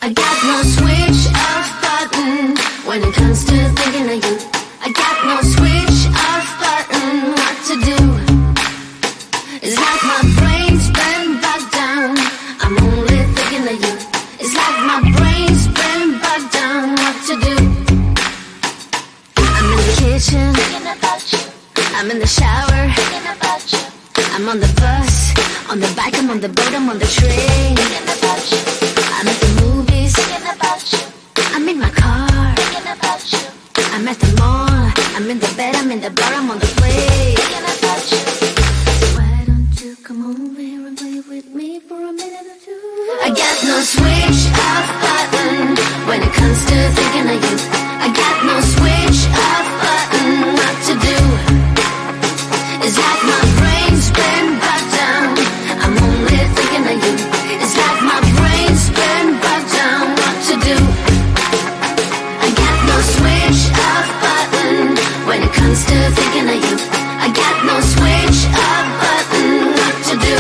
I got no switch off button when it comes to thinking of you. I got no switch off button. What to do? It's like my brain's been bogged down. I'm only thinking of you. It's like my brain's been bogged down. What to do? I'm in the kitchen thinking about you. I'm in the shower thinking about you. I'm on the bus, on the bike, I'm on the boat, I'm on the train thinking about you. I'm at the movies thinking about you. I'm in my car thinking about you. I'm at the mall, I'm in the bed, I'm in the bar, I'm on the plane thinking about you. Why don't you come over here and play with me for a minute or two? I got no switch off button when it comes to thinking of you. I got no switch off button. What to do? It's like my brain's been bogged down. I'm only thinking of you. It's like my brain's been bogged down. What to do? I got no switch off button when it comes to thinking of you. I got no switch off button. What to do?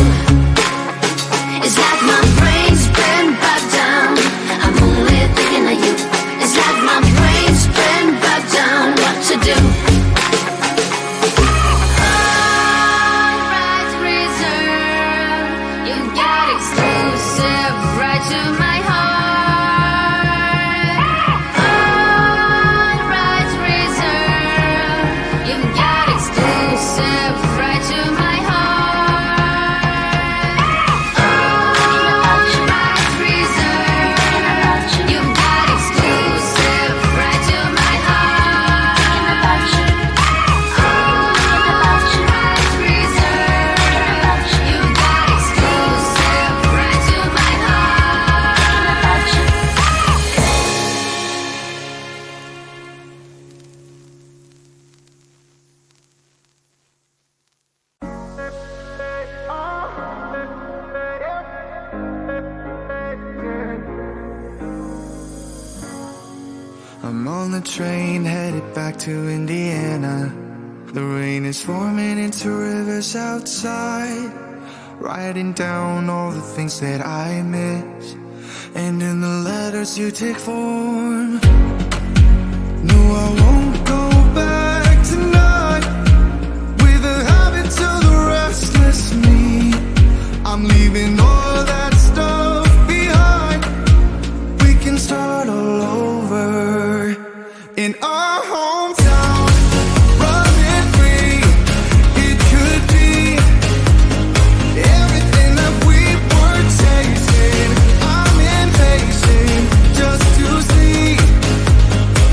It's like my brain's been bogged down. I'm only thinking of you. It's like my brain's been bogged down. What to do? I'm on the train headed back to Indiana. The rain is forming into rivers outside, writing down all the things that I miss, and in the letters you take form. No, I won't go back tonight with the habits of the restless me. I'm leaving all that stuff behind. We can start all over in our hometown, running free. It could be everything that we were chasing. I'm impatient just to see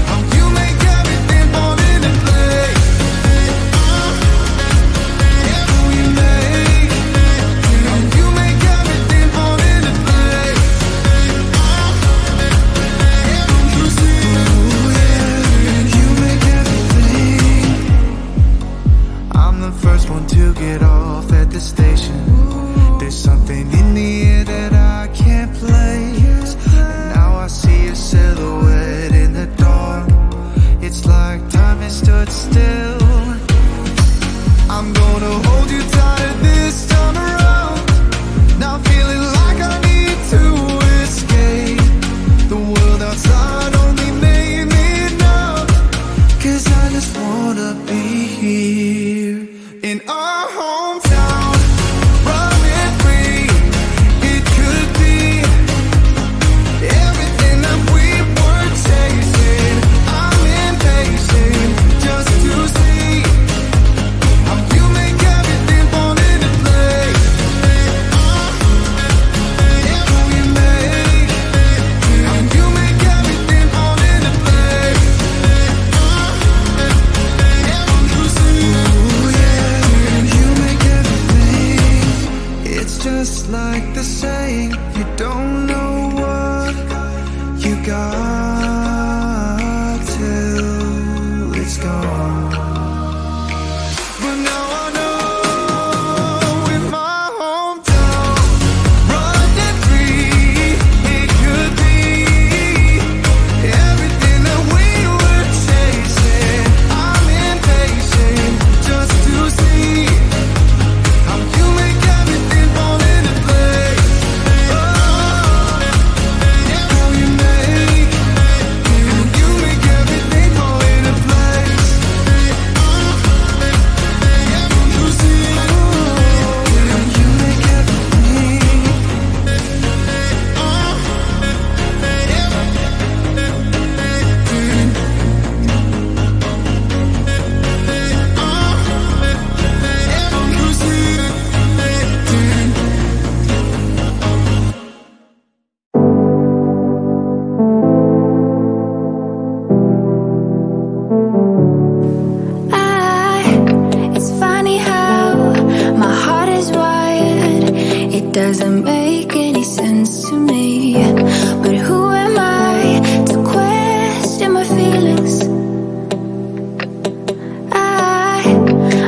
how you make everything fall into place. How you make everything fall into place. You see, you make everything. I'm the first one to get off at the station. There's something in the air that I can't place, and now I see a silhouette in the dark. It's like time has stood still. I'm gonna hold you tight this time around. Now feeling like I need to escape. The world outside only made me numb, 'cause I just wanna be here in our hometown, running free. It could be everything that we were chasing. I'm impatient just to see how you make everything fall into place. How you make everything fall into place. You see, you make everything. It's just like the saying, you don't know what you got till it's gone. But now I know in my hometown, running free, it could be everything that we were chasing. I'm impatient just to see how you make everything fall into place. How you doesn't make any sense to me. But who am I to question my feelings?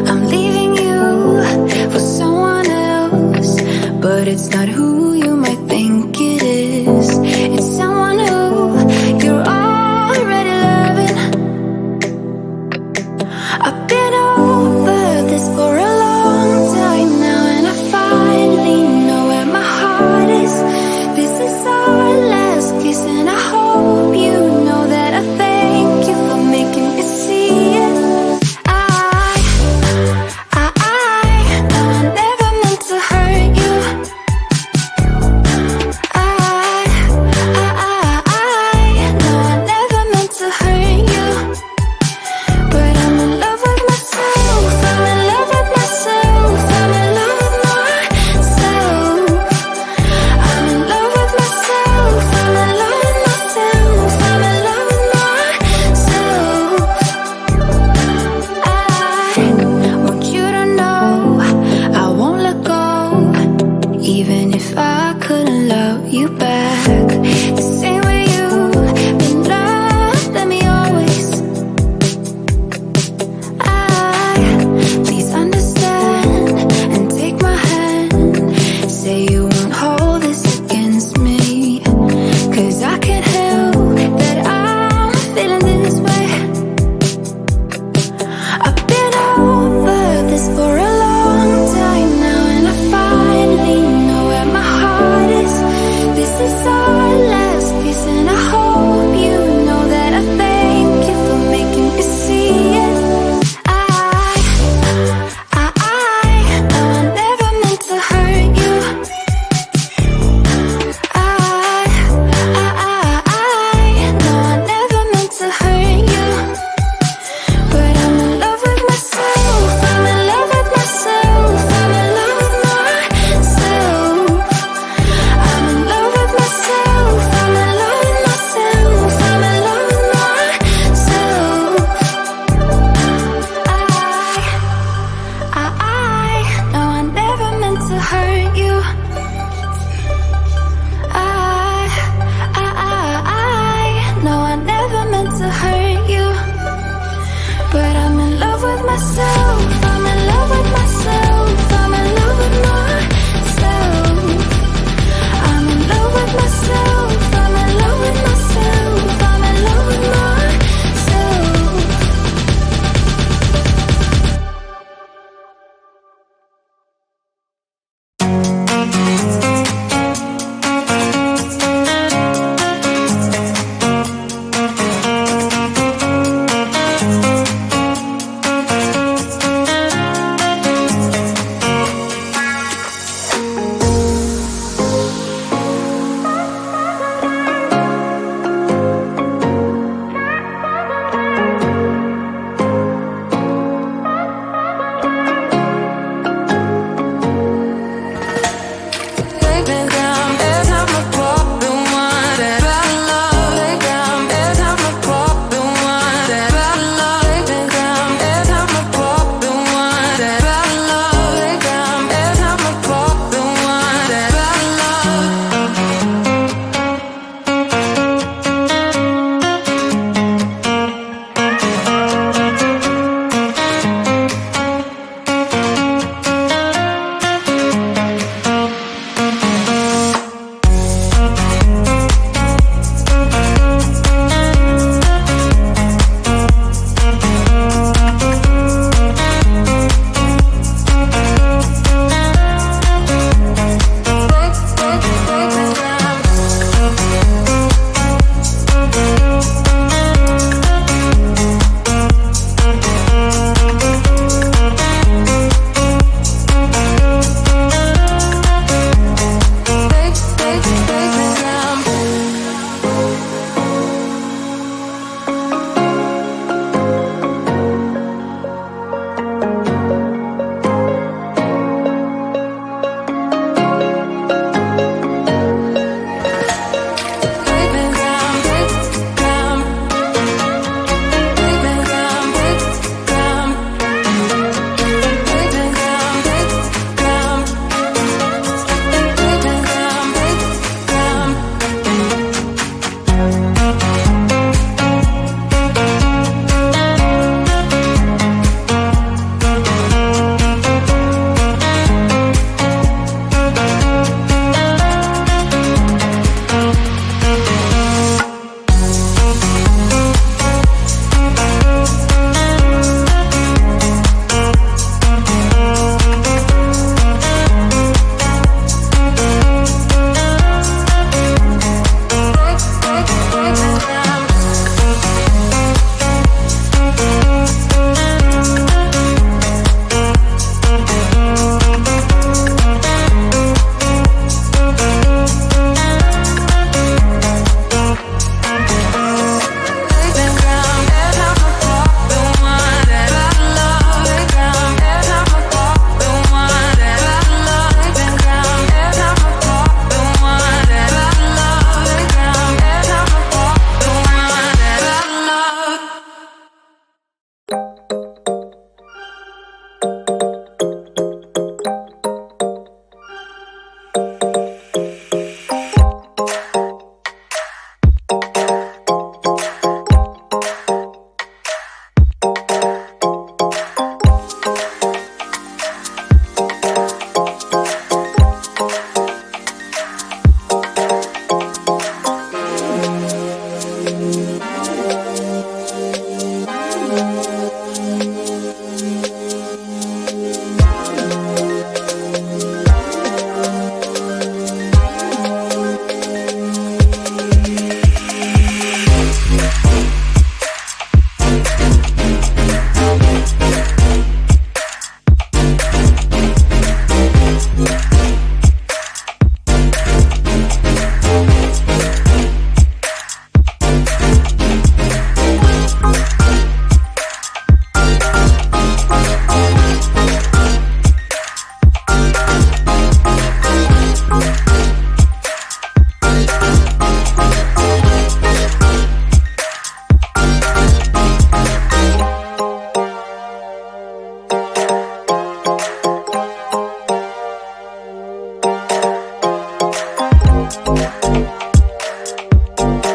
I'm leaving you for someone else, but it's not who you might think it is. It's someone who you're already loving. I've been over this for a long time now, and I finally know where my heart is. This is our last kiss, and I hope you know that I thank you for making me see it. No, I never meant to hurt you. No, I never meant to hurt you. But I'm in love with myself. I'm in love with myself. I'm in love with myself. I'm in love with myself. I'm in love with myself. I'm in love with myself. I want you to know I won't let go, even if I couldn't love you back the same way you've been loved. Let me always. Please understand and take my hand. Say you won't hold this against me, 'cause I can't help that I'm feeling this way. I've been over this for a long time now, and I finally know where my heart is. This is our last kiss,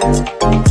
you.